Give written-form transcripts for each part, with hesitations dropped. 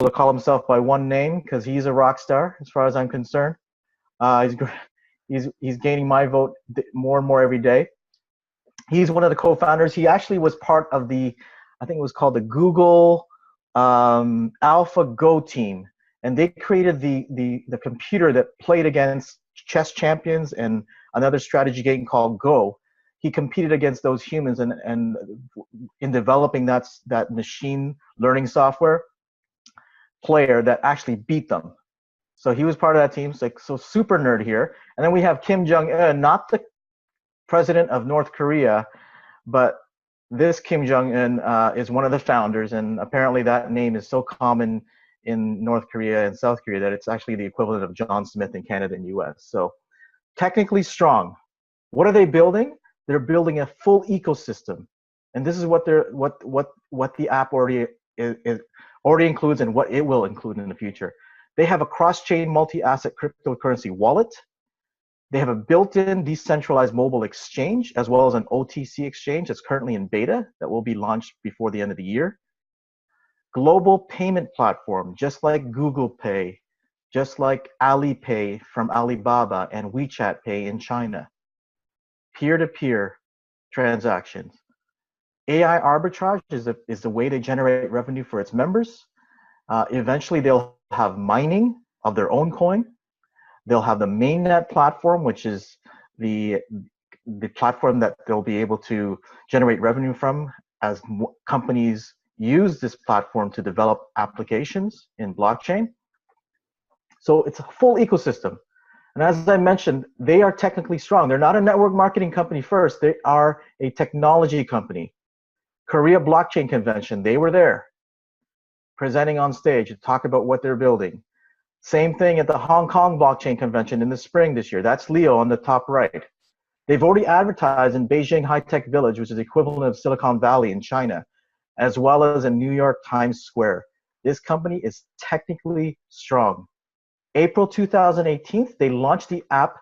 to call himself by one name because he's a rock star, as far as I'm concerned. He's he's gaining my vote more and more every day. He's one of the co-founders. He actually was part of the, I think it was called the Google AlphaGo team, and they created the computer that played against chess champions and another strategy game called Go. He competed against those humans, and in developing that machine learning software player that actually beat them. So he was part of that team. So super nerd here. And then we have Kim Jong-un, not the president of North Korea, but this Kim Jong-un is one of the founders, and apparently that name is so common in North Korea and South Korea that it's actually the equivalent of John Smith in Canada and US. So technically strong. What are they building? They're building a full ecosystem. And this is what the app already includes and what it will include in the future. They have a cross-chain multi-asset cryptocurrency wallet. They have a built-in decentralized mobile exchange, as well as an OTC exchange that's currently in beta that will be launched before the end of the year. Global payment platform, just like Google Pay, just like Alipay from Alibaba and WeChat Pay in China. Peer-to-peer transactions. AI arbitrage is the way they generate revenue for its members. Eventually, they'll have mining of their own coin. They'll have the mainnet platform, which is the platform that they'll be able to generate revenue from as companies use this platform to develop applications in blockchain. So it's a full ecosystem. And as I mentioned, they are technically strong. They're not a network marketing company first. They are a technology company. Korea Blockchain Convention, they were there, presenting on stage to talk about what they're building. Same thing at the Hong Kong Blockchain Convention in the spring this year. That's Leo on the top right. They've already advertised in Beijing High-Tech Village, which is the equivalent of Silicon Valley in China, as well as in New York Times Square. This company is technically strong. April 2018, they launched the app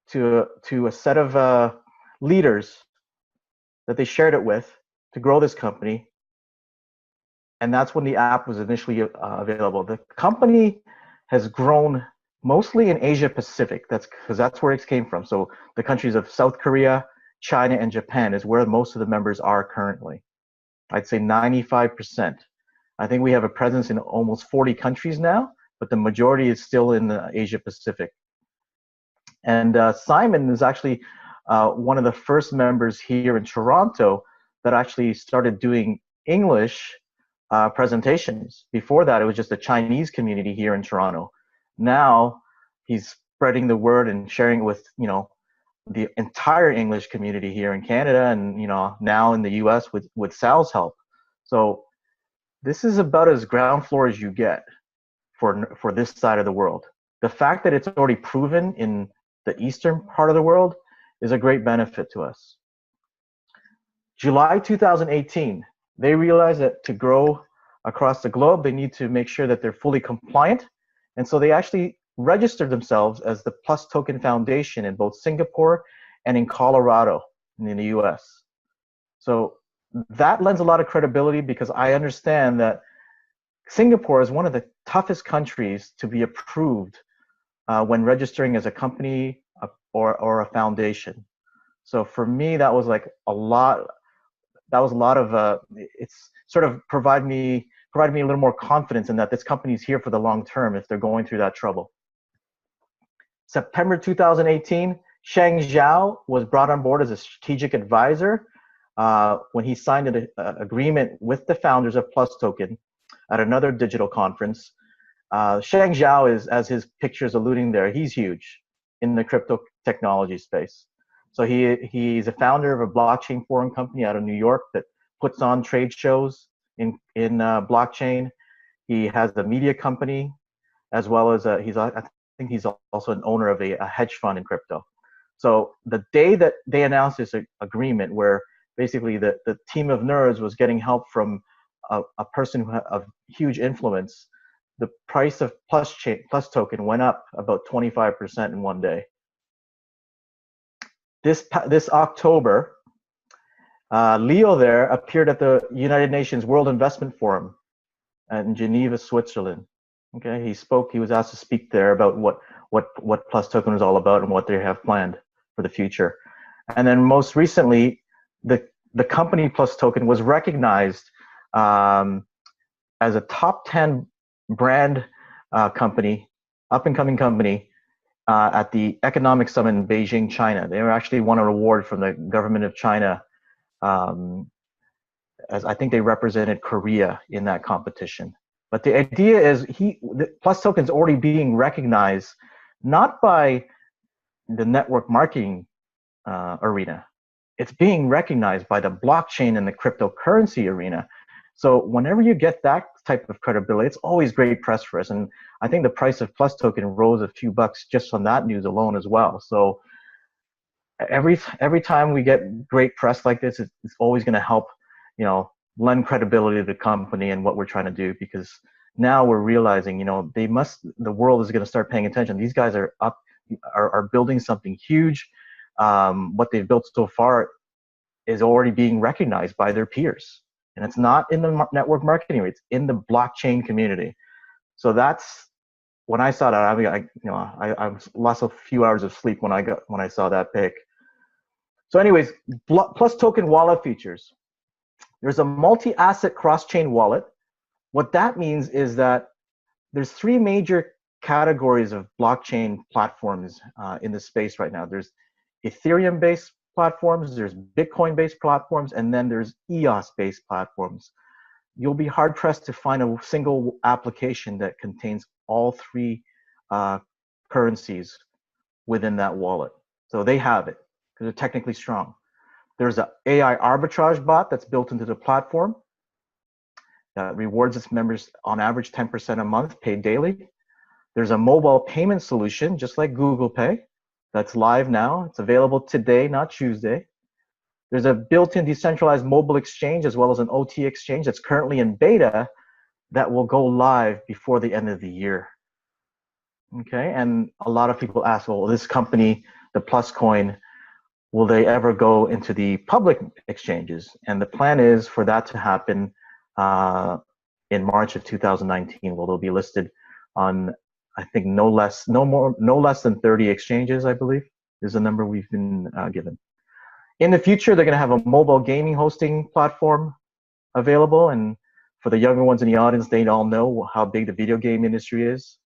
to a set of leaders that they shared it with to grow this company. And that's when the app was initially available. The company has grown mostly in Asia Pacific. That's because that's where it came from. So the countries of South Korea, China, and Japan is where most of the members are currently. I'd say 95%. I think we have a presence in almost 40 countries now, but the majority is still in the Asia Pacific. And Simon is actually one of the first members here in Toronto that actually started doing English presentations. Before that, it was just a Chinese community here in Toronto. Now he's spreading the word and sharing it with, the entire English community here in Canada and, now in the US with Sal's help. So this is about as ground floor as you get for this side of the world. The fact that it's already proven in the eastern part of the world is a great benefit to us. July 2018, they realized that to grow across the globe, they need to make sure that they're fully compliant. And so they actually registered themselves as the Plus Token Foundation in both Singapore and in Colorado in the US. So that lends a lot of credibility because I understand that Singapore is one of the toughest countries to be approved when registering as a company or a foundation. So for me, that was like a lot. That was a lot of it's sort of provided me a little more confidence in that this company is here for the long term if they're going through that trouble. September 2018, Sheng Zhao was brought on board as a strategic advisor when he signed an agreement with the founders of Plus Token at another digital conference. Sheng Zhao is, as his picture's alluding there, he's huge in the crypto technology space. So he's a founder of a blockchain forum company out of New York that puts on trade shows in blockchain. He has a media company, as well as I think he's also an owner of a hedge fund in crypto. So the day that they announced this agreement, where basically the team of nerds was getting help from a person of huge influence, the price of Plus Token went up about 25% in one day. This October, Leo there appeared at the United Nations World Investment Forum in Geneva, Switzerland. Okay, he was asked to speak there about what Plus Token is all about and what they have planned for the future. And then most recently, the company Plus Token was recognized as a top 10 brand company, up and coming company, at the Economic Summit in Beijing, China. They were actually won an award from the government of China, as I think they represented Korea in that competition. But the idea is Plus Token is already being recognized not by the network marketing arena. It's being recognized by the blockchain and the cryptocurrency arena. So whenever you get that type of credibility, it's always great press for us. And I think the price of Plus Token rose a few bucks just on that news alone as well. So every time we get great press like this, it's always going to help, lend credibility to the company and what we're trying to do, because now we're realizing, the world is going to start paying attention. These guys are building something huge. What they've built so far is already being recognized by their peers. And it's not in the network marketing, it's in the blockchain community. So that's when I saw that. I lost a few hours of sleep when I saw that pick. So, anyways, Plus Token wallet features. There's a multi-asset cross-chain wallet. What that means is that there's three major categories of blockchain platforms in the space right now. There's Ethereum-based platforms, there's Bitcoin-based platforms, and then there's EOS-based platforms. You'll be hard-pressed to find a single application that contains all three currencies within that wallet. So they have it because they're technically strong. There's an AI arbitrage bot that's built into the platform that rewards its members on average 10% a month, paid daily. There's a mobile payment solution, just like Google Pay, that's live now. It's available today, not Tuesday. There's a built-in decentralized mobile exchange as well as an OT exchange that's currently in beta that will go live before the end of the year. Okay, and a lot of people ask, well, this company, the PlusCoin, will they ever go into the public exchanges? And the plan is for that to happen in March of 2019. Well, they'll be listed on, I think, no less than 30 exchanges, I believe, is the number we've been given. In the future, they're going to have a mobile gaming hosting platform available. And for the younger ones in the audience, they all know how big the video game industry is.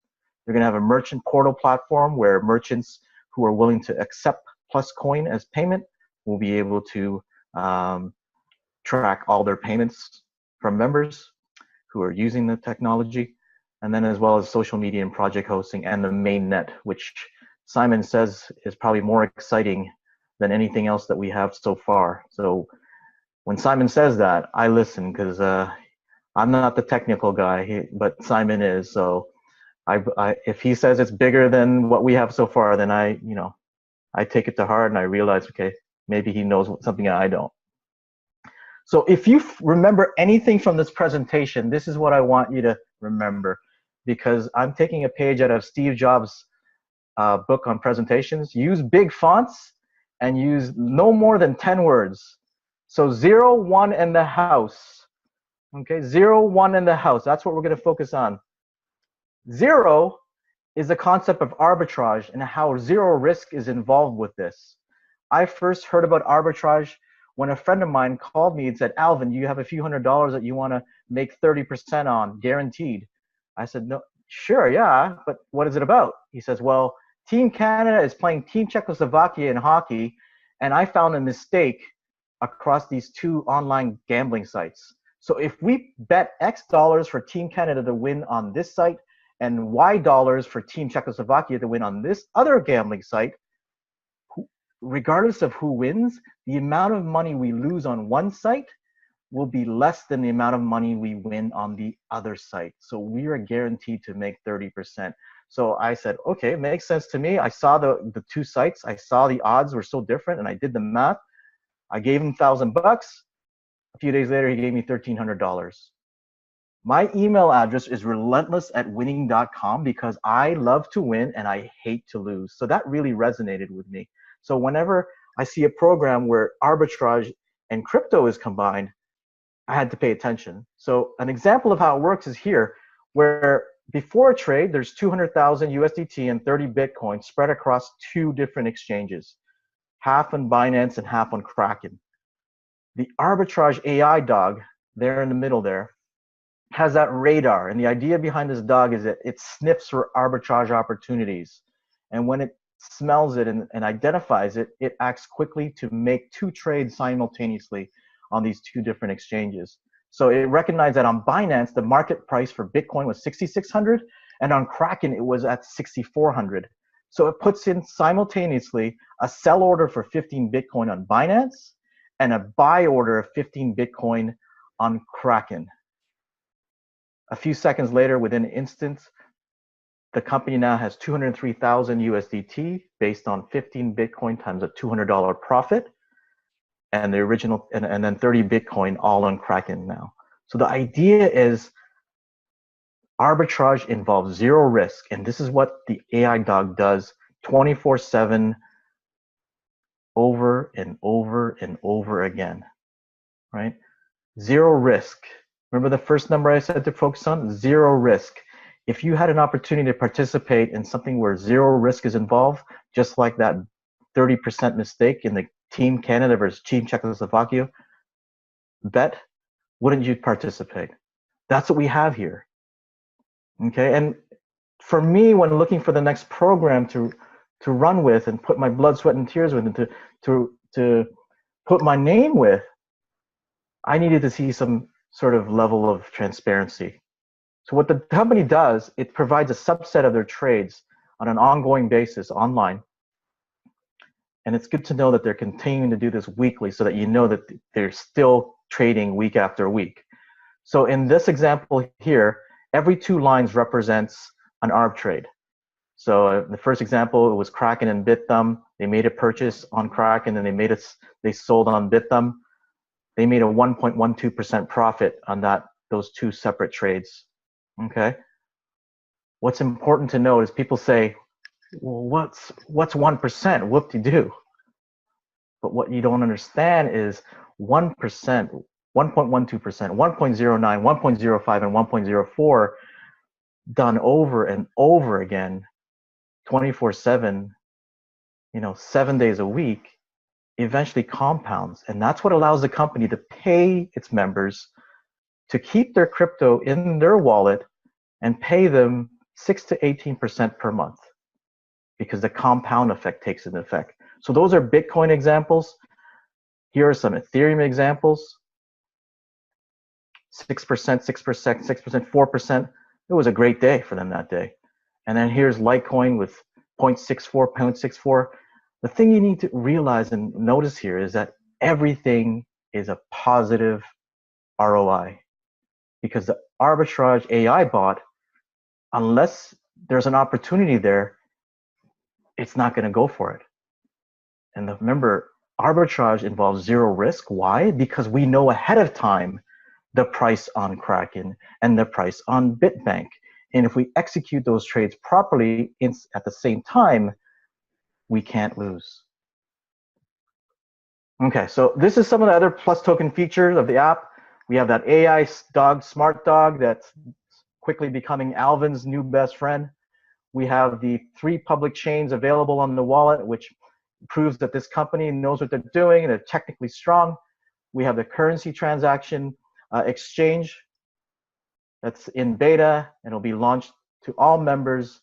They're going to have a merchant portal platform where merchants who are willing to accept PlusCoin as payment will be able to track all their payments from members who are using the technology. And then as well as social media and project hosting and the mainnet, which Simon says is probably more exciting than anything else that we have so far. So when Simon says that, I listen because I'm not the technical guy, but Simon is. So if he says it's bigger than what we have so far, then I take it to heart and I realize, okay, maybe he knows something I don't. So if you remember anything from this presentation, this is what I want you to remember, because I'm taking a page out of Steve Jobs' book on presentations. Use big fonts and use no more than 10 words. So 0, 1 in the house. Okay, 0, 1 in the house. That's what we're going to focus on. 0 is the concept of arbitrage and how zero risk is involved with this. I first heard about arbitrage when a friend of mine called me and said, Alvin, you have a few $100s that you want to make 30% on, guaranteed. I said, no, sure, yeah, but what is it about? He says, well, Team Canada is playing Team Czechoslovakia in hockey, and I found a mistake across these two online gambling sites. So if we bet X dollars for Team Canada to win on this site and Y dollars for Team Czechoslovakia to win on this other gambling site, regardless of who wins, the amount of money we lose on one site will be less than the amount of money we win on the other site. So we are guaranteed to make 30%. So I said, okay, it makes sense to me. I saw the two sites. I saw the odds were so different, and I did the math. I gave him $1,000. A few days later, he gave me $1,300. My email address is relentless@winning.com because I love to win and I hate to lose. So that really resonated with me. So whenever I see a program where arbitrage and crypto is combined, I had to pay attention. So an example of how it works is here, where before a trade, there's 200,000 USDT and 30 Bitcoin spread across two different exchanges, half on Binance and half on Kraken. The arbitrage AI dog there in the middle there has that radar. And the idea behind this dog is that it sniffs for arbitrage opportunities. And when it smells it and identifies it, it acts quickly to make two trades simultaneously on these two different exchanges. So it recognized that on Binance, the market price for Bitcoin was 6,600, and on Kraken, it was at 6,400. So it puts in simultaneously a sell order for 15 Bitcoin on Binance and a buy order of 15 Bitcoin on Kraken. A few seconds later, within instants, the company now has 203,000 USDT based on 15 Bitcoin times a $200 profit, and the original, and then 30 Bitcoin all on Kraken now. So the idea is arbitrage involves zero risk, and this is what the AI dog does 24/7, over and over and over again, right? Zero risk. Remember the first number I said to focus on? Zero risk. If you had an opportunity to participate in something where zero risk is involved, just like that 30% mistake in the Team Canada versus Team Czechoslovakia bet, wouldn't you participate? That's what we have here. Okay, and for me, when looking for the next program to run with and put my blood, sweat, and tears with, and to put my name with, I needed to see some sort of level of transparency. So what the company does, it provides a subset of their trades on an ongoing basis online. And it's good to know that they're continuing to do this weekly so that you know that they're still trading week after week. So in this example here, every two lines represents an arb trade. So the first example, it was Kraken and Bithumb. They made a purchase on Kraken and they sold on Bithumb. They made a 1.12% profit on those two separate trades. Okay. What's important to note is people say, well, what's 1%? Whoop-de-doo. But what you don't understand is 1%, 1.12%, 1.09, 1.05, and 1.04 done over and over again, 24/7, 7 days a week, eventually compounds. And that's what allows the company to pay its members to keep their crypto in their wallet and pay them 6 to 18% per month, because the compound effect takes into effect. So those are Bitcoin examples. Here are some Ethereum examples. 6%, 6%, 6%, 4%. It was a great day for them that day. And then here's Litecoin with 0.64, 0.64. The thing you need to realize and notice here is that everything is a positive ROI, because the arbitrage AI bot, unless there's an opportunity there, it's not going to go for it. And remember, arbitrage involves zero risk. Why? Because we know ahead of time the price on Kraken and the price on Bitbank. And if we execute those trades properly at the same time, we can't lose. Okay, so this is some of the other Plus Token features of the app. We have that AI dog, smart dog, that's quickly becoming Alvin's new best friend. We have the 3 public chains available on the wallet, which proves that this company knows what they're doing and they're technically strong. We have the currency transaction exchange that's in beta, and it'll be launched to all members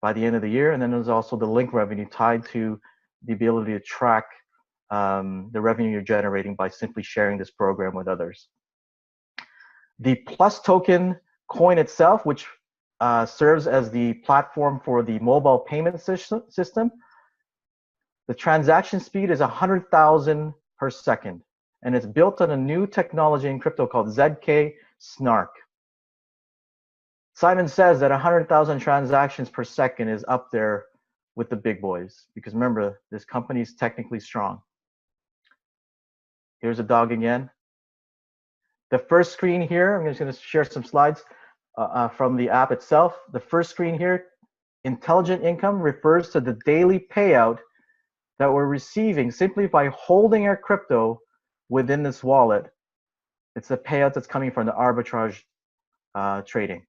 by the end of the year. And then there's also the link revenue tied to the ability to track the revenue you're generating by simply sharing this program with others. The Plus Token coin itself, which serves as the platform for the mobile payment system, the transaction speed is 100,000 per second, and it's built on a new technology in crypto called ZK Snark. Simon says that 100,000 transactions per second is up there with the big boys, because remember, this company is technically strong. Here's a dog again. The first screen here, I'm just going to share some slides from the app itself. The first screen here, intelligent income, refers to the daily payout that we're receiving simply by holding our crypto within this wallet It's the payout that's coming from the arbitrage trading.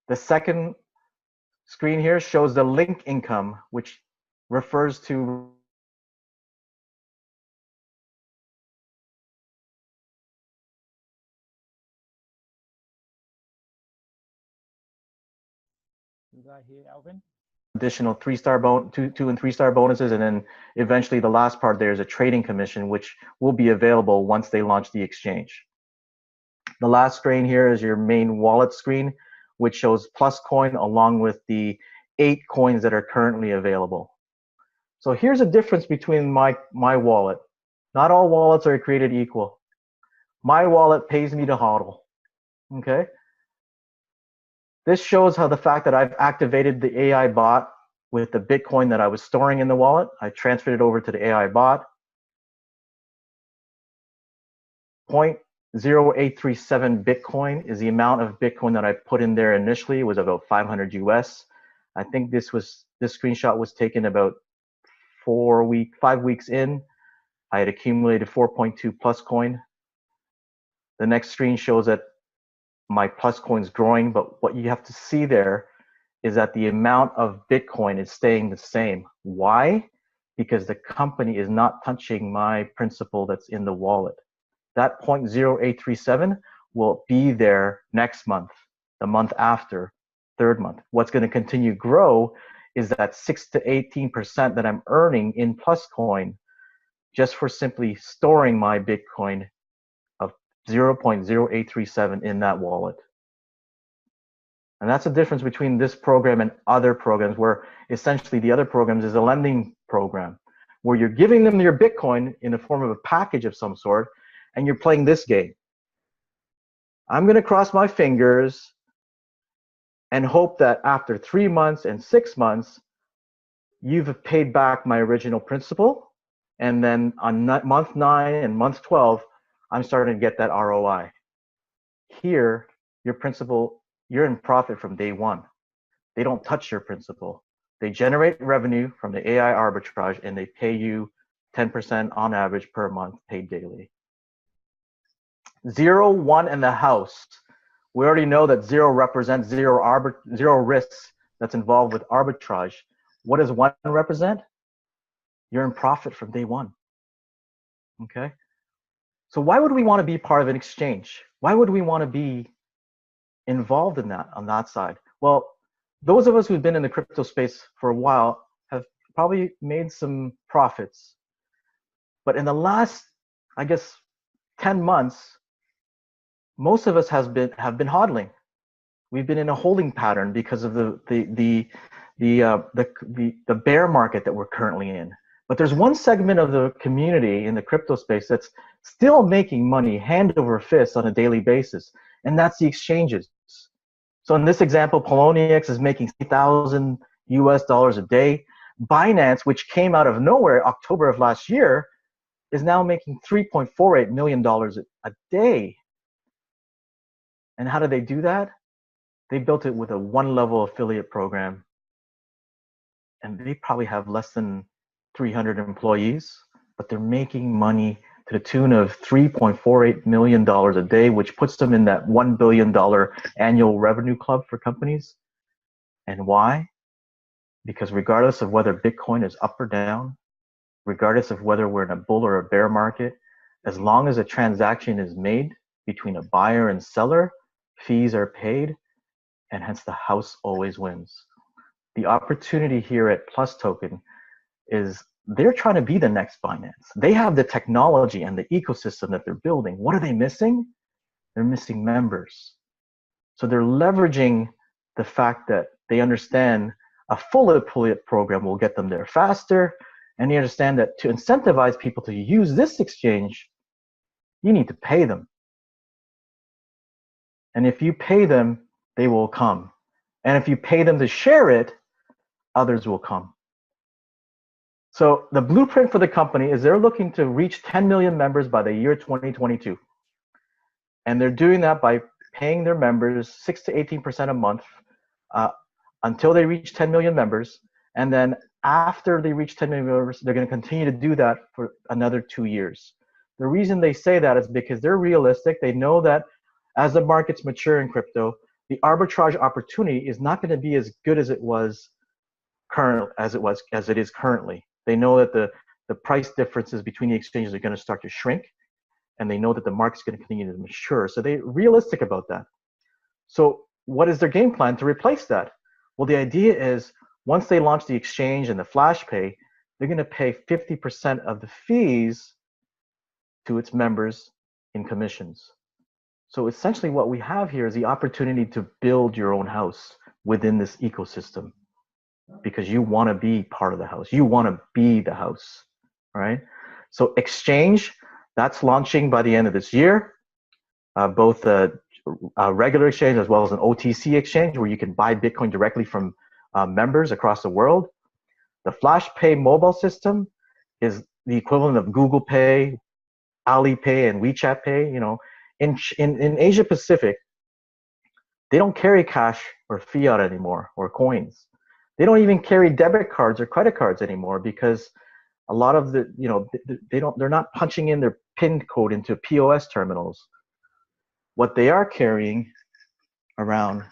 The second screen here shows the link income, which refers to Alvin? Additional 3-star two and 3-star bonuses, and then eventually the last part there is a trading commission, which will be available once they launch the exchange. The last screen here is your main wallet screen, which shows PlusCoin along with the 8 coins that are currently available. So here's a difference between my wallet. Not all wallets are created equal. My wallet pays me to hodl. Okay. This shows how the fact that I've activated the AI bot with the Bitcoin that I was storing in the wallet. I transferred it over to the AI bot. 0.0837 Bitcoin is the amount of Bitcoin that I put in there initially. It was about 500 US. I think this screenshot was taken about 5 weeks in. I had accumulated 4.2 PlusCoin. The next screen shows that my PlusCoin is growing, but what you have to see there is that the amount of Bitcoin is staying the same. Why? Because the company is not touching my principal that's in the wallet. That 0.0837 will be there next month, the month after, third month. What's going to continue to grow is that 6 to 18% that I'm earning in PlusCoin just for simply storing my Bitcoin of 0.0837 in that wallet. And that's the difference between this program and other programs, where essentially the other programs is a lending program where you're giving them your Bitcoin in the form of a package of some sort, and you're playing this game. I'm going to cross my fingers and hope that after 3 months and 6 months, you've paid back my original principal. And then on month 9 and month 12, I'm starting to get that ROI. Here, your principal, you're in profit from day one. They don't touch your principal. They generate revenue from the AI arbitrage, and they pay you 10% on average per month, paid daily. 0, 1, and the house. We already know that 0 represents zero risks that's involved with arbitrage. What does 1 represent? You're in profit from day one. Okay? So why would we want to be part of an exchange? Why would we want to be involved in that on that side? Well, those of us who've been in the crypto space for a while have probably made some profits. But in the last, I guess, 10 months, most of us have been hodling. We've been in a holding pattern because of the bear market that we're currently in. But there's one segment of the community in the crypto space that's still making money hand over fist on a daily basis, and that's the exchanges. So in this example, Poloniex is making $3,000 US a day. Binance, which came out of nowhere October of last year, is now making $3.48 million a day. And how do they do that? They built it with a 1-level affiliate program, and they probably have less than 300 employees, but they're making money to the tune of $3.48 million a day, which puts them in that $1 billion annual revenue club for companies. And why? Because regardless of whether Bitcoin is up or down, regardless of whether we're in a bull or a bear market, as long as a transaction is made between a buyer and seller, fees are paid, and hence the house always wins. The opportunity here at Plus Token is they're trying to be the next Binance. They have the technology and the ecosystem that they're building. What are they missing? They're missing members. So they're leveraging the fact that they understand a full affiliate program will get them there faster, and they understand that to incentivize people to use this exchange, you need to pay them. And if you pay them, they will come. And if you pay them to share it, others will come. So the blueprint for the company is they're looking to reach 10 million members by the year 2022. And they're doing that by paying their members 6 to 18% a month until they reach 10 million members. And then after they reach 10 million members, they're going to continue to do that for another 2 years. The reason they say that is because they're realistic. They know that as the markets mature in crypto, the arbitrage opportunity is not going to be as good as it is currently. They know that the price differences between the exchanges are going to start to shrink, and they know that the market's going to continue to mature. So they're realistic about that. So what is their game plan to replace that? Well, the idea is once they launch the exchange and the flash pay, they're going to pay 50% of the fees to its members in commissions. So essentially what we have here is the opportunity to build your own house within this ecosystem, because you want to be part of the house. You want to be the house, right? So exchange, that's launching by the end of this year, both a regular exchange as well as an OTC exchange where you can buy Bitcoin directly from members across the world. The Flash Pay mobile system is the equivalent of Google Pay, Alipay, and WeChat Pay. You know, in Asia Pacific, they don't carry cash or fiat anymore or coins. They don't even carry debit cards or credit cards anymore because a lot of the, you know, they're not punching in their PIN code into POS terminals. What they are carrying around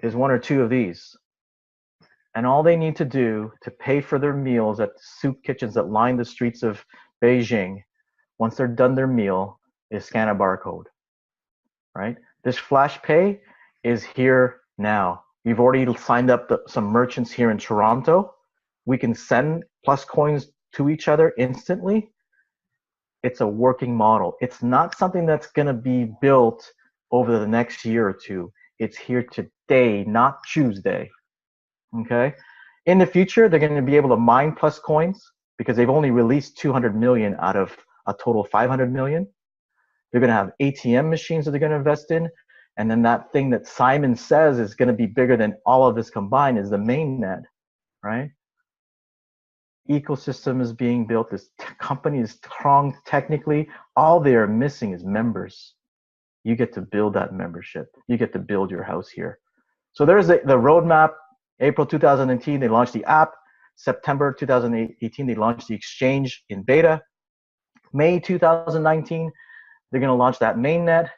is one or two of these. And all they need to do to pay for their meals at soup kitchens that line the streets of Beijing, once they're done their meal, is scan a barcode, right? This Flash Pay is here now. We've already signed up some merchants here in Toronto. We can send Plus coins to each other instantly. It's a working model. It's not something that's going to be built over the next year or two. It's here today, not Tuesday. Okay? In the future, they're going to be able to mine Plus coins because they've only released 200 million out of a total of 500 million. They're going to have ATM machines that they're going to invest in. And then that thing that Simon says is going to be bigger than all of this combined is the mainnet, right? Ecosystem is being built. This company is strong technically. All they are missing is members. You get to build that membership. You get to build your house here. So there's the roadmap. April 2018, they launched the app. September 2018, they launched the exchange in beta. May 2019, they're going to launch that mainnet.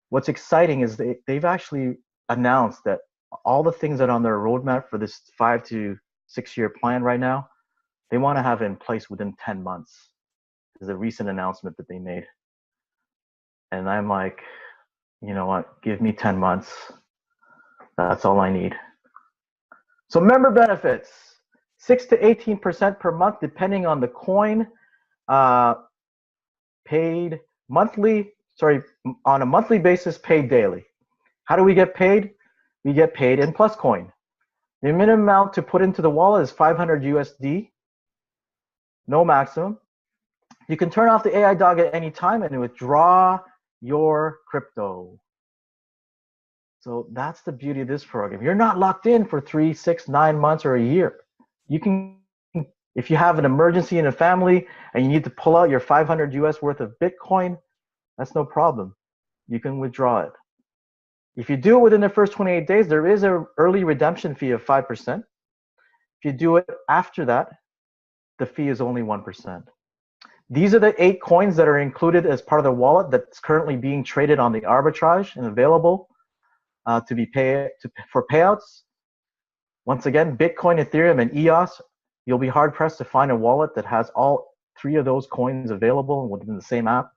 What's exciting is they've actually announced that all the things that are on their roadmap for this 5 to 6 year plan right now, they want to have in place within 10 months. This is a recent announcement that they made. And I'm like, you know what? Give me 10 months. That's all I need. So member benefits, 6 to 18% per month, depending on the coin, paid monthly, on a monthly basis, paid daily. How do we get paid? We get paid in Plus coin. The minimum amount to put into the wallet is 500 USD, no maximum. You can turn off the AI dog at any time and withdraw your crypto. So that's the beauty of this program. You're not locked in for 3, 6, 9 months or a year. You can, if you have an emergency in a family and you need to pull out your 500 US worth of Bitcoin, that's no problem. You can withdraw it. If you do it within the first 28 days, there is an early redemption fee of 5%. If you do it after that, the fee is only 1%. These are the 8 coins that are included as part of the wallet that's currently being traded on the arbitrage and available for payouts. Once again, Bitcoin, Ethereum, and EOS. You'll be hard pressed to find a wallet that has all 3 of those coins available within the same app.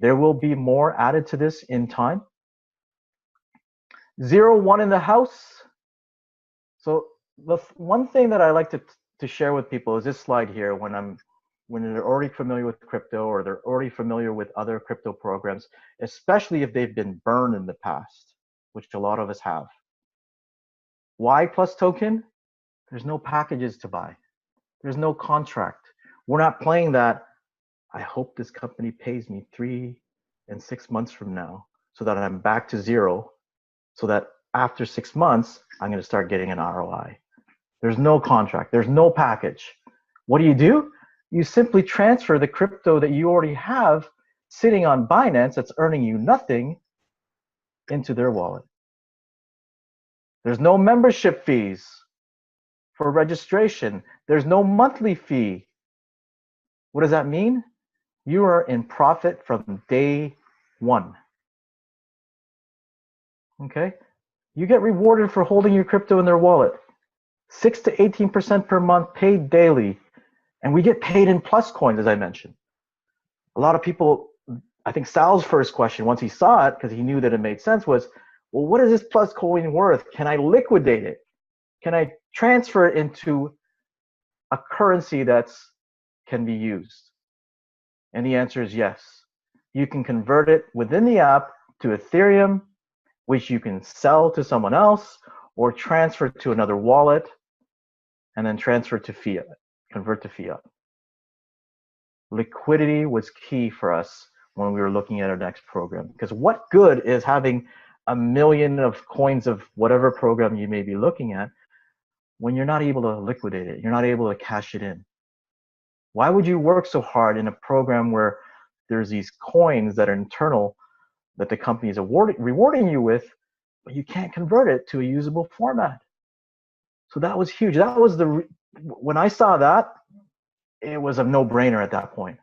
There will be more added to this in time. 0-1 in the house. So the one thing that I like to share with people is this slide here when they're already familiar with crypto or they're already familiar with other crypto programs, especially if they've been burned in the past, which a lot of us have. Why Plus token? There's no packages to buy. There's no contract. We're not playing that. I hope this company pays me 3 and 6 months from now so that I'm back to zero, so that after 6 months, I'm going to start getting an ROI. There's no contract. There's no package. What do? You simply transfer the crypto that you already have sitting on Binance that's earning you nothing into their wallet. There's no membership fees for registration. There's no monthly fee. What does that mean? You are in profit from day one. Okay? You get rewarded for holding your crypto in their wallet. 6 to 18% per month paid daily. And we get paid in plus coins, as I mentioned. A lot of people, I think Sal's first question, once he saw it, because he knew that it made sense, was, well, what is this plus coin worth? Can I liquidate it? Can I transfer it into a currency that can be used? And the answer is yes. You can convert it within the app to Ethereum, which you can sell to someone else or transfer to another wallet and then transfer to fiat, convert to fiat. Liquidity was key for us when we were looking at our next program, because what good is having a million of coins of whatever program you may be looking at when you're not able to liquidate it, you're not able to cash it in? Why would you work so hard in a program where there's these coins that are internal that the company is rewarding you with, but you can't convert it to a usable format? So that was huge. That was when I saw that, it was a no-brainer at that point.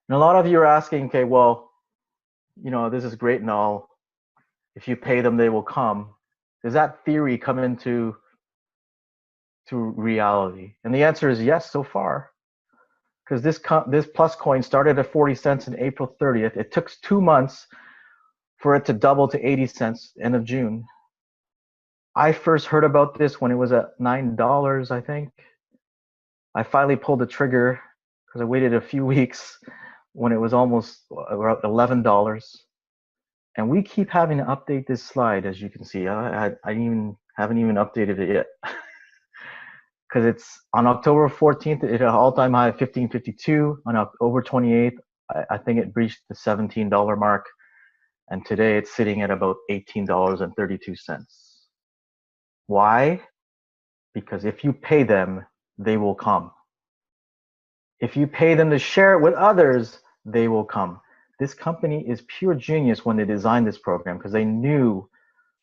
And a lot of you are asking, okay, well, this is great and all. If you pay them, they will come. Does that theory come into reality? And the answer is yes, so far. Because this plus coin started at 40 cents on April 30th. It took 2 months for it to double to 80 cents end of June. I first heard about this when it was at $9, I think. I finally pulled the trigger because I waited a few weeks when it was almost around $11. And we keep having to update this slide, as you can see. I haven't even updated it yet. Because it's on October 14th, it had an all-time high of 15.52. On October 28th, I think it breached the $17 mark. And today it's sitting at about $18.32. Why? Because if you pay them, they will come. If you pay them to share it with others, they will come. This company is pure genius when they designed this program, because they knew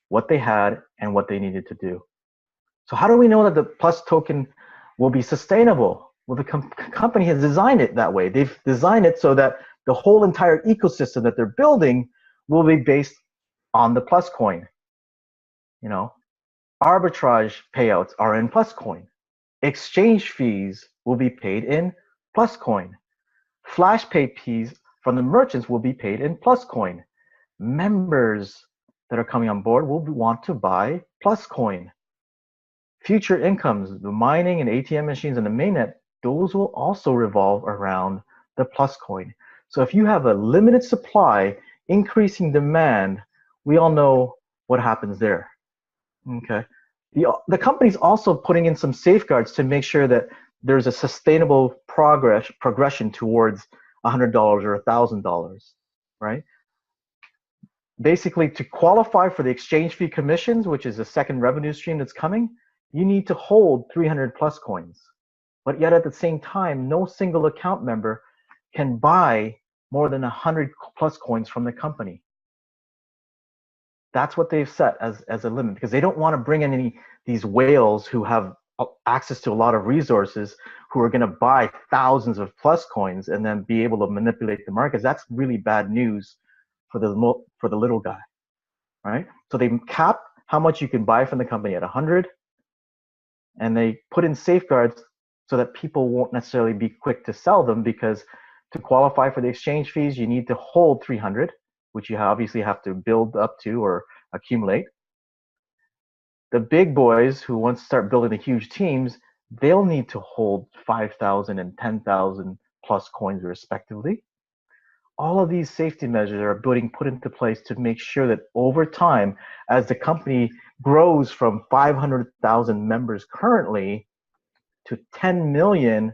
what they had and what they needed to do. So how do we know that the Plus token will be sustainable? Well, the company has designed it that way. They've designed it so that the whole entire ecosystem that they're building will be based on the Plus coin. Arbitrage payouts are in Plus coin. Exchange fees will be paid in Plus coin. Flash pay fees from the merchants will be paid in Plus coin. Members that are coming on board will want to buy Plus coin. Future incomes, the mining and ATM machines and the mainnet, those will also revolve around the Plus coin. So if you have a limited supply, increasing demand, we all know what happens there. Okay. The company's also putting in some safeguards to make sure that there's a sustainable progression towards $100 or $1,000, right? Basically, to qualify for the exchange fee commissions, which is the second revenue stream that's coming, you need to hold 300 Plus coins. But yet at the same time, no single account member can buy more than 100 Plus coins from the company. That's what they've set as a limit, because they don't want to bring in these whales who have access to a lot of resources, who are going to buy thousands of Plus coins and then be able to manipulate the markets. That's really bad news for the little guy, right? So they cap how much you can buy from the company at 100, and they put in safeguards so that people won't necessarily be quick to sell them, because to qualify for the exchange fees, you need to hold 300, which you obviously have to build up to or accumulate. The big boys who want to start building the huge teams, they'll need to hold 5,000 and 10,000 Plus coins respectively. All of these safety measures are being put into place to make sure that over time, as the company grows from 500,000 members currently to 10 million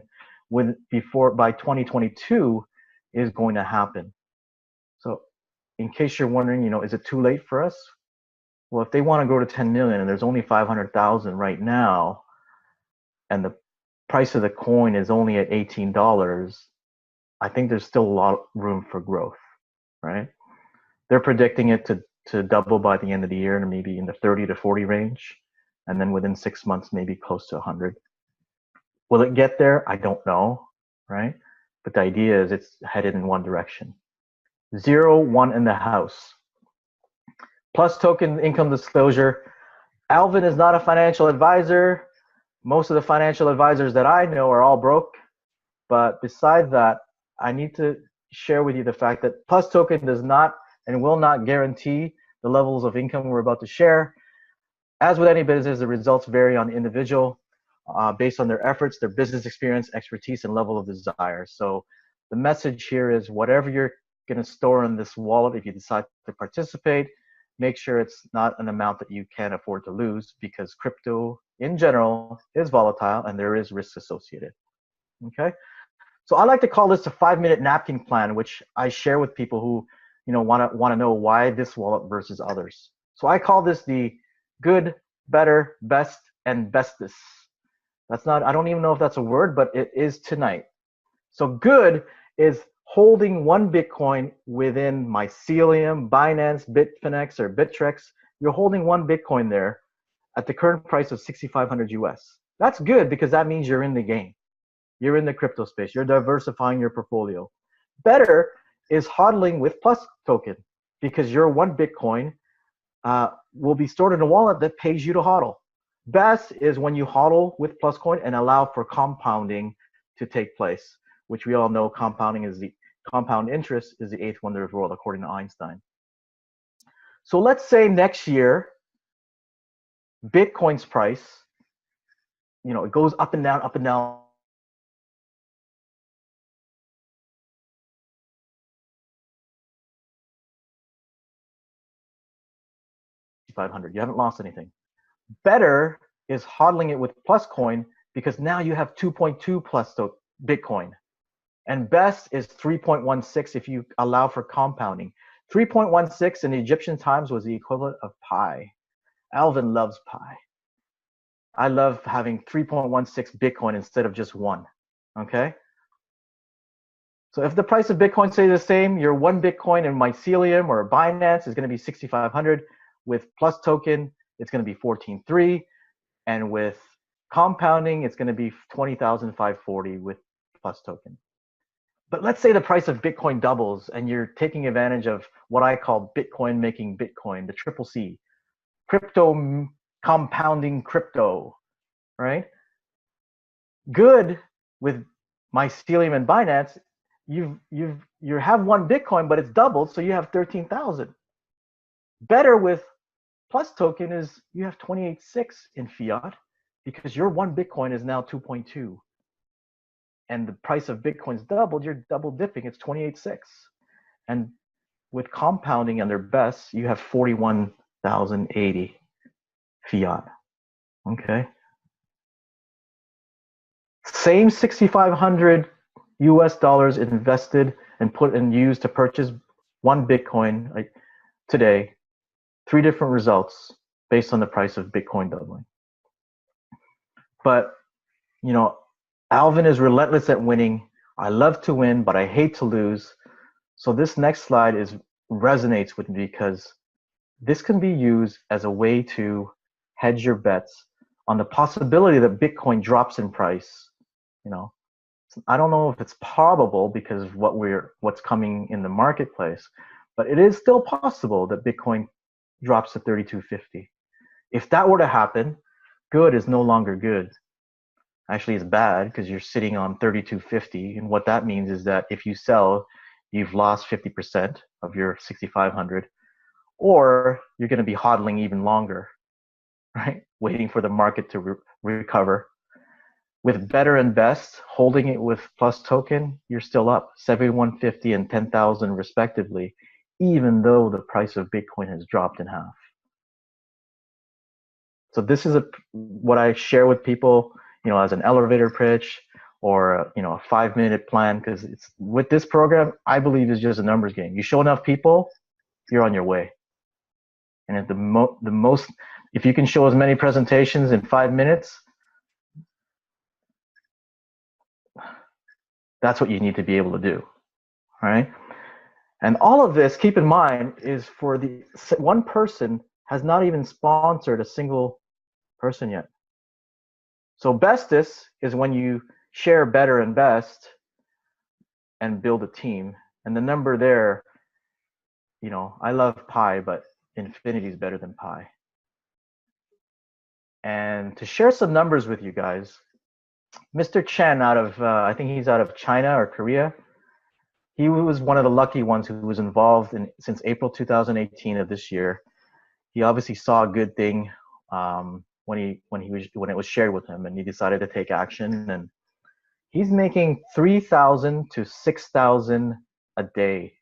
by 2022 is going to happen. So in case you're wondering, is it too late for us? Well, if they want to grow to 10 million and there's only 500,000 right now, and the price of the coin is only at $18, I think there's still a lot of room for growth, right? They're predicting it to double by the end of the year, and maybe in the 30 to 40 range, and then within 6 months, maybe close to 100. Will it get there? I don't know, right? but the idea is it's headed in one direction. 0, 1 in the house. Plus token income disclosure. Alvin is not a financial advisor. Most of the financial advisors that I know are all broke. But besides that, I need to share with you the fact that Plus token does not and will not guarantee the levels of income we're about to share. As with any business, the results vary on the individual based on their efforts, their business experience, expertise, and level of desire. So the message here is whatever you're going to store in this wallet, if you decide to participate, make sure it's not an amount that you can't afford to lose, because crypto in general is volatile and there is risk associated. Okay? So I like to call this a 5-minute napkin plan, which I share with people who want to know why this wallet versus others. So I call this the good, better, best, and bestest. That's not, I don't even know if that's a word, but it is tonight. So good is holding 1 Bitcoin within Mycelium, Binance, Bitfinex, or Bittrex. You're holding 1 Bitcoin there at the current price of 6,500 US. That's good because that means you're in the game. You're in the crypto space. You're diversifying your portfolio. Better is hodling with Plus token, because your 1 Bitcoin will be stored in a wallet that pays you to hodl. Best is when you hodl with Plus coin and allow for compounding to take place, which we all know compound interest is the 8th wonder of the world, according to Einstein. So let's say next year, Bitcoin's price, it goes up and down, up and down. $500. You haven't lost anything. Better is hodling it with Plus coin, because now you have 2.2 plus Bitcoin. And best is 3.16 if you allow for compounding. 3.16 in Egyptian times was the equivalent of pi. Alvin loves pi. I love having 3.16 Bitcoin instead of just 1. Okay? So if the price of Bitcoin stays the same, your 1 Bitcoin in Mycelium or Binance is going to be 6,500. With Plus token, it's going to be 14.3, and with compounding, it's going to be 20,540 with Plus token. But let's say the price of Bitcoin doubles and you're taking advantage of what I call Bitcoin making Bitcoin, the triple C, crypto compounding crypto, right? Good with Mycelium and Binance, you have 1 Bitcoin, but it's doubled, so you have 13,000. Better with Plus token is you have 28.6 in fiat, because your 1 Bitcoin is now 2.2. And the price of Bitcoin's doubled, you're double dipping, it's 28.6. And with compounding under best, you have 41,080 fiat. Okay. Same 6,500 US dollars invested and put and used to purchase 1 Bitcoin today. 3 different results based on the price of Bitcoin doubling. But, Alvin is relentless at winning. I love to win, but I hate to lose. So this next slide resonates with me, because this can be used as a way to hedge your bets on the possibility that Bitcoin drops in price. I don't know if it's probable because of what's coming in the marketplace, but it is still possible that Bitcoin drops to 3250. If that were to happen, good is no longer good. Actually, it's bad, because you're sitting on 3250, and what that means is that if you sell, you've lost 50% of your 6,500, or you're going to be hodling even longer, right? Waiting for the market to recover. With better and best, holding it with Plus token, you're still up 7,150 and 10,000 respectively, even though the price of Bitcoin has dropped in half. So this is what I share with people, as an elevator pitch, or a 5-minute plan, because with this program, I believe it's just a numbers game. You show enough people, you're on your way. And if you can show as many presentations in 5 minutes, that's what you need to be able to do, right? And all of this, keep in mind, is for the 1 person has not even sponsored a single person yet. So bestest is when you share better and best. and build a team. And the number there, you know, I love pi, but infinity is better than pi. And to share some numbers with you guys, Mr. Chen out of, I think he's out of China or Korea. He was one of the lucky ones who was involved in since April 2018 of this year. He obviously saw a good thing when it was shared with him, and he decided to take action. And he's making 3,000 to 6,000 a day,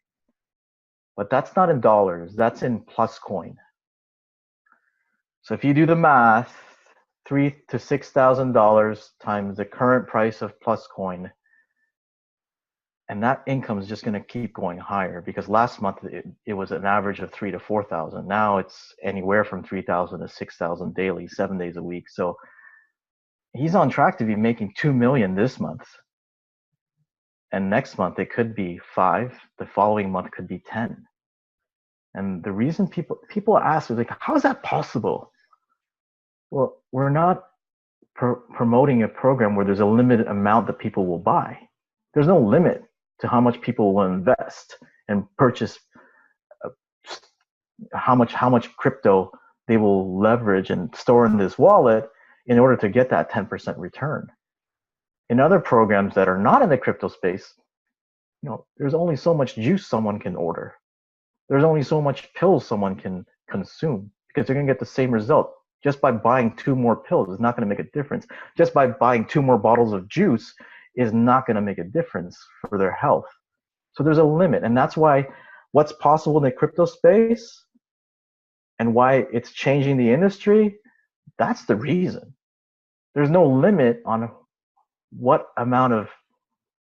but that's not in dollars. That's in PlusCoin. So if you do the math, $3,000 to $6,000 times the current price of PlusCoin, and that income is just going to keep going higher, because last month it was an average of 3,000 to 4,000. Now it's anywhere from 3,000 to 6,000 daily, 7 days a week. So he's on track to be making 2 million this month, and next month it could be 5. The following month could be 10. And the reason people ask is like, how is that possible? Well, we're not promoting a program where there's a limited amount that people will buy. There's no limit to how much people will invest and purchase, how much crypto they will leverage and store in this wallet in order to get that 10% return. In other programs that are not in the crypto space, you know, there's only so much juice someone can order. There's only so much pills someone can consume, because they're going to get the same result. Just by buying 2 more pills is not going to make a difference. Just by buying 2 more bottles of juice is not going to make a difference for their health. So there's a limit, and that's why what's possible in the crypto space and why it's changing the industry, that's the reason. There's no limit on what amount of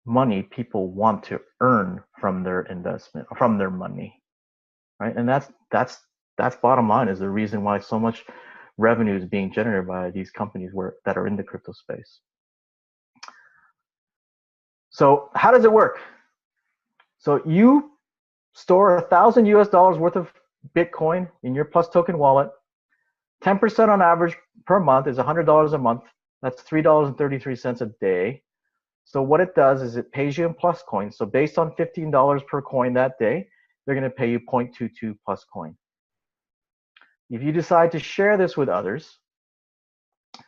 money people want to earn from their investment, from their money, right? And that's bottom line, is the reason why so much revenue is being generated by these companies that are in the crypto space. So how does it work? So you store $1,000 worth of Bitcoin in your Plus Token wallet. 10% on average per month is $100 a month. That's $3.33 a day. So what it does is it pays you in Plus Coin. So based on $15 per coin that day, they're going to pay you 0.22 Plus Coin. If you decide to share this with others,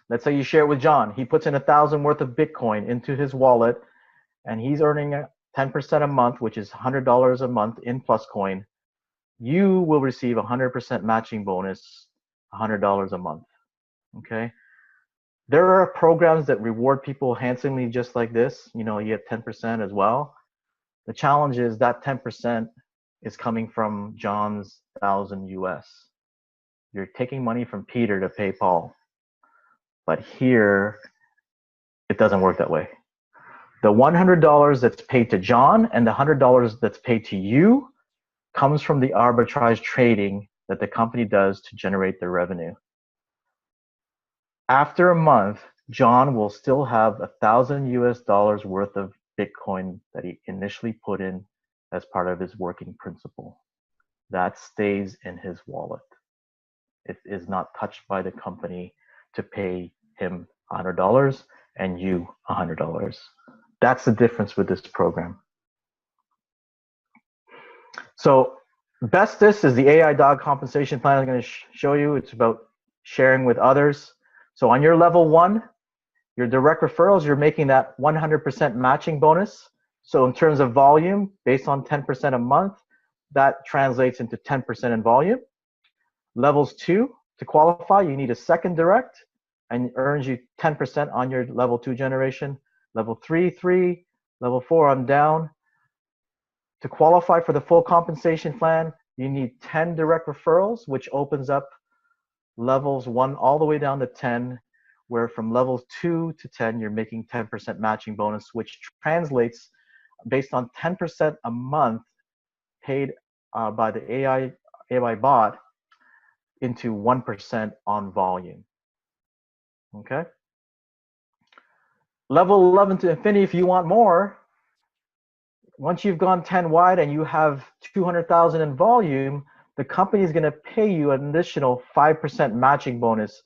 let's say you share it with John. He puts in 1,000 worth of Bitcoin into his wallet, and he's earning 10% a month, which is $100 a month in Plus Coin. You will receive 100% matching bonus, $100 a month. Okay. There are programs that reward people handsomely just like this. You know, you get 10% as well. The challenge is that 10% is coming from John's 1,000 US. You're taking money from Peter to pay Paul. But here, it doesn't work that way. The $100 that's paid to John and the $100 that's paid to you comes from the arbitrage trading that the company does to generate their revenue. After a month, John will still have 1,000 US worth of Bitcoin that he initially put in as part of his working principle. That stays in his wallet. It is not touched by the company to pay him $100 and you $100. That's the difference with this program. So Bestis is the AI dog compensation plan I'm going to show you. It's about sharing with others. So on your level 1, your direct referrals, you're making that 100% matching bonus. So in terms of volume, based on 10% a month, that translates into 10% in volume. Levels 2, to qualify, you need a second direct, and it earns you 10% on your level 2 generation. Level 3, 3, level 4 on down. To qualify for the full compensation plan, you need 10 direct referrals, which opens up levels 1 all the way down to 10, where from levels 2 to 10, you're making 10% matching bonus, which translates based on 10% a month paid by the AI bot into 1% on volume. Okay. Level 11 to infinity, if you want more, once you've gone 10 wide and you have 200,000 in volume, the company is going to pay you an additional 5% matching bonus.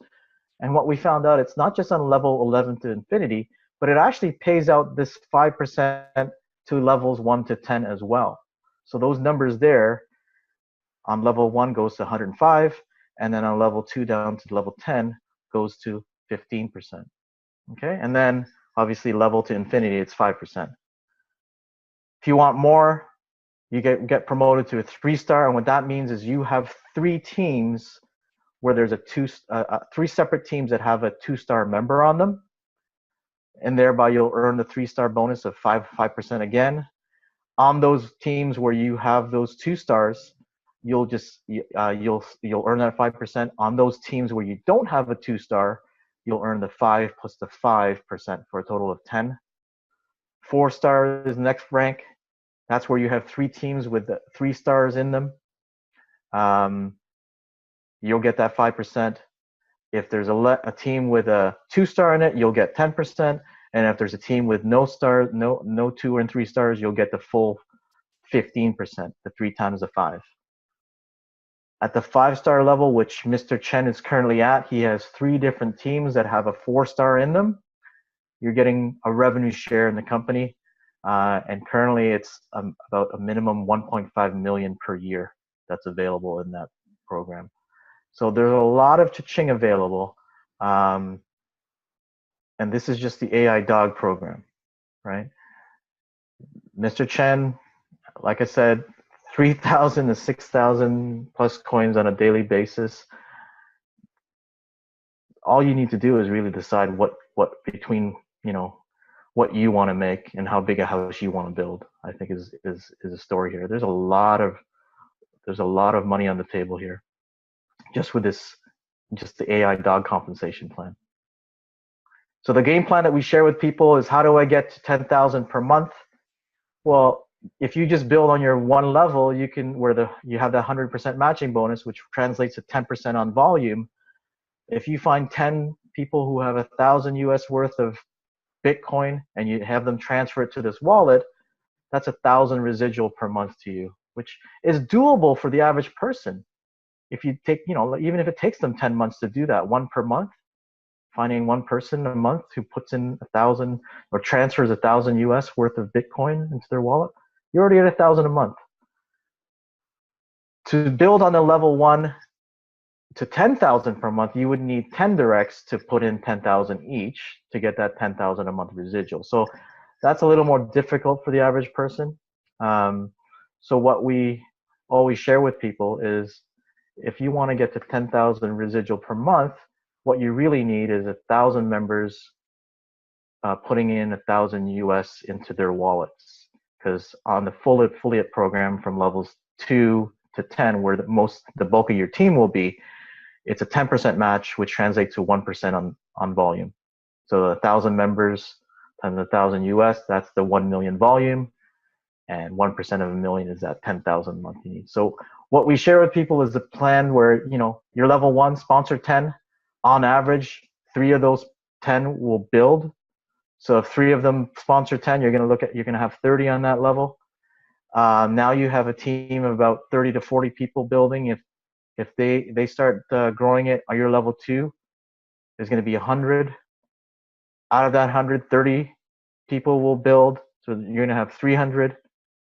And what we found out, it's not just on level 11 to infinity, but it actually pays out this 5% to levels 1 to 10 as well. So those numbers there on level 1 goes to 105, and then on level 2 down to level 10 goes to 15%. Okay, and then obviously level to infinity, it's 5%. If you want more, you get promoted to a 3-star, and what that means is you have 3 teams where there's 3 separate teams that have a 2-star member on them, and thereby you'll earn the 3-star bonus of 5% again. On those teams where you have those 2 stars, you'll earn that 5%. On those teams where you don't have a 2-star, you'll earn the 5 plus the 5% for a total of 10. 4 stars is the next rank. That's where you have 3 teams with 3 stars in them. You'll get that 5%. If there's a team with a 2-star in it, you'll get 10%. And if there's a team with no 2 and 3 stars, you'll get the full 15%, the 3 times the 5. At the 5-star level, which Mr. Chen is currently at, he has 3 different teams that have a 4-star in them. You're getting a revenue share in the company. And currently it's about a minimum 1.5 million per year that's available in that program. So there's a lot of cha-ching available. And this is just the AI dog program, right? Mr. Chen, like I said, 3,000 to 6,000 plus coins on a daily basis. All you need to do is really decide what between, what you want to make and how big a house you want to build. I think is a story here. There's a lot of money on the table here, just with just the AI dog compensation plan. So the game plan that we share with people is, how do I get to 10,000 per month? Well, if you just build on your 1 level, you have the 100% matching bonus, which translates to 10% on volume. If you find 10 people who have 1,000 US worth of Bitcoin and you have them transfer it to this wallet, that's 1,000 residual per month to you, which is doable for the average person. If you take, even if it takes them 10 months to do that, 1 per month, finding 1 person a month who puts in 1,000 or transfers 1,000 US worth of Bitcoin into their wallet, you're already at 1,000 a month. To build on the level 1 to 10,000 per month, you would need 10 directs to put in 10,000 each to get that 10,000 a month residual. So that's a little more difficult for the average person. So what we always share with people is, if you want to get to 10,000 residual per month, what you really need is 1,000 members putting in 1,000 US into their wallets. Because on the full affiliate program from levels 2 to 10, where the bulk of your team will be, it's a 10% match, which translates to 1% on volume. So 1,000 members times 1,000 US, that's the 1 million volume, and 1% of a million is that 10,000 a month you need. So what we share with people is a plan where, your level 1 sponsor 10, on average, 3 of those 10 will build. So if 3 of them sponsor 10, you're going to have 30 on that level. Now you have a team of about 30 to 40 people building. If they start growing it on your level 2, there's going to be 100. Out of that 100, 30 people will build. So you're going to have 300.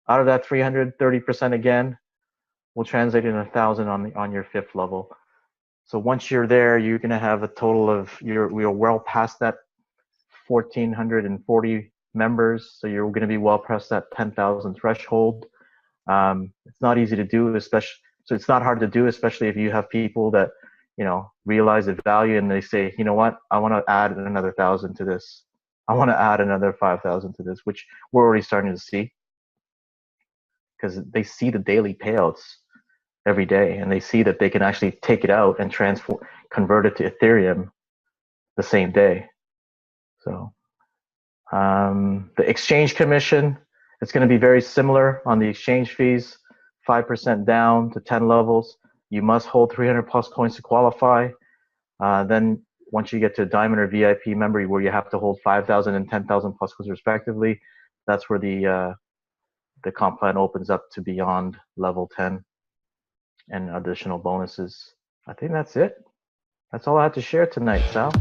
Out of that 300, 30% again will translate into 1,000 on your 5th level. So once you're there, you're going to have a total of, we're well past that 1,440 members. So you're going to be well past that 10,000 threshold. It's not easy to do, so it's not hard to do, especially if you have people that, realize the value and they say, you know what, I want to add another 1,000 to this. I want to add another 5,000 to this, which we're already starting to see, because they see the daily payouts every day, and they see that they can actually take it out and convert it to Ethereum the same day. So the exchange commission, it's going to be very similar on the exchange fees, 5% down to 10 levels. You must hold 300 plus coins to qualify. Then once you get to Diamond or VIP member, where you have to hold 5,000 and 10,000 plus coins respectively, that's where the comp plan opens up to beyond level 10 and additional bonuses. I think that's it. That's all I have to share tonight, Sal.